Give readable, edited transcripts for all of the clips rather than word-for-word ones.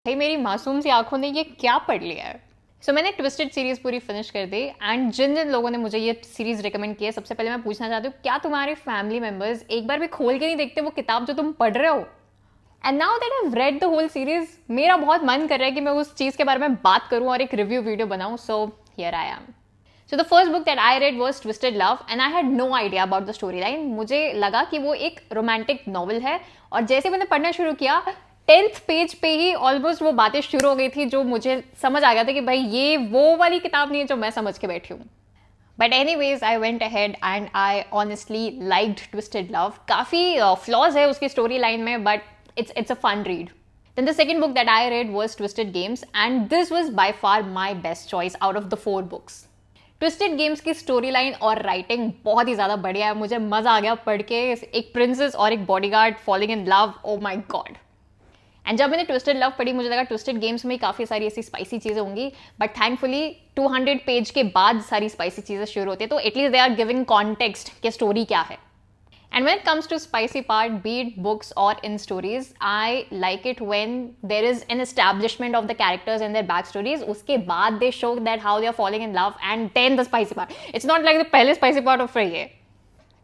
भाई मेरी मासूम सी आंखों ने ये क्या पढ़ लिया है। मैंने ट्विस्टेड सीरीज पूरी फिनिश कर दी एंड जिन जिन लोगों ने मुझे ये सीरीज रिकमेंड की है, सबसे पहले मैं पूछना चाहती हूँ, क्या तुम्हारे फैमिली मेंबर्स एक बार भी खोल के नहीं देखते वो किताब जो तुम पढ़ रहे हो? And now that I read the whole series, मेरा बहुत मन कर रहा है कि मैं उस चीज़ के बारे में बात करूँ और एक रिव्यू वीडियो बनाऊँ। So here I am. So the first book that I read was Twisted Love and I had no idea about the storyline. मुझे लगा कि वो एक रोमांटिक नॉवल है और जैसे मैंने पढ़ना शुरू किया 10th पेज पे ही ऑलमोस्ट वो बातें शुरू हो गई थी जो मुझे समझ आ गया था कि भाई ये वो वाली किताब नहीं है जो मैं समझ के बैठी हूँ। But any ways I went ahead and I honestly liked twisted love. काफ़ी फ्लॉज है उसकी स्टोरी लाइन में but it's a fun read. Then the second book that I read was Twisted Games and this was by far my best choice out of the 4 books. Twisted games की story line और writing बहुत ही ज़्यादा बढ़िया है। मुझे मज़ा आ गया पढ़ के। एक प्रिंसेस और एक bodyguard falling in love, oh my God. And जब मैंने ट्विस्टेड लव पढ़ी मुझे लगा ट्विस्टेड गेम्स में काफ़ी सारी ऐसी स्पाइसी चीज़ें होंगी, बट थैंकफुली 200 पेज के बाद सारी स्पाइसी चीज़ें शुरू होती है, तो at least they are giving context कि स्टोरी क्या है. And when it comes to spicy part, be it books or in stories, I like it when there is an establishment of the characters and their backstories. उसके बाद they show that how they are falling in love and then the spicy part. It's not like the पहले spicy part of ये.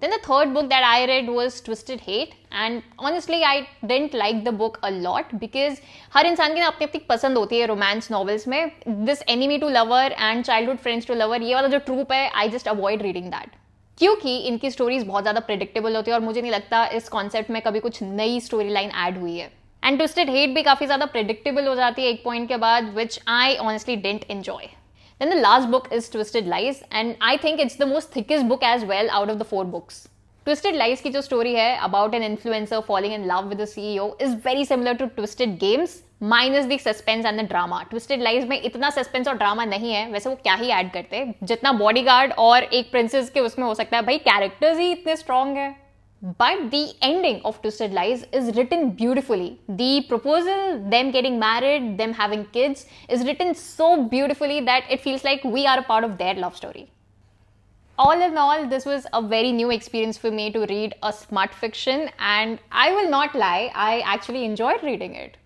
Then the third book that I read was Twisted Hate and honestly I didn't like the book a lot because हर इंसान की ना अपनी अपनी पसंद होती है रोमांस नॉवेल्स में. This enemy to lover and childhood friends to lover, ये वाला जो ट्रूप है, I just avoid reading that. क्योंकि इनकी स्टोरीज बहुत ज़्यादा प्रेडिक्टेबल होती है और मुझे नहीं लगता इस कॉन्सेप्ट में कभी कुछ नई स्टोरी लाइन ऐड हुई है. एंड ट्विस्टेड हेट भी काफ़ी ज़्यादा प्रेडिक्टेबल हो जाती है एक पॉइंट के बाद, which I honestly didn't enjoy. Then the last book is Twisted Lies and I think it's the most thickest book as well out of the 4 books. Twisted Lies की जो स्टोरी है about an influencer falling in love with the CEO is very similar to Twisted Games minus the suspense and the drama. Twisted Lies में इतना suspense और drama नहीं है, वैसे वो क्या ही ऐड करते जितना बॉडीगार्ड और एक प्रिंसेस के उसमें हो सकता है. भाई कैरेक्टर्स ही इतने स्ट्रॉन्ग है. But the ending of Twisted Lies is written beautifully. The proposal, them getting married, them having kids is written so beautifully that it feels like we are a part of their love story. All in all, this was a very new experience for me to read a smart fiction and I will not lie, I actually enjoyed reading it.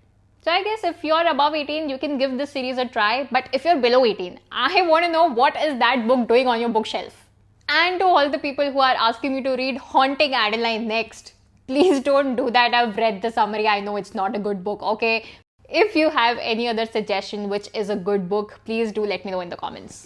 So I guess if you're above 18, you can give this series a try. But if you're below 18, I want to know what is that book doing on your bookshelf. And to all the people who are asking me to read Haunting Adeline next, please don't do that. I've read the summary. I know it's not a good book, okay? If you have any other suggestion which is a good book, please do let me know in the comments.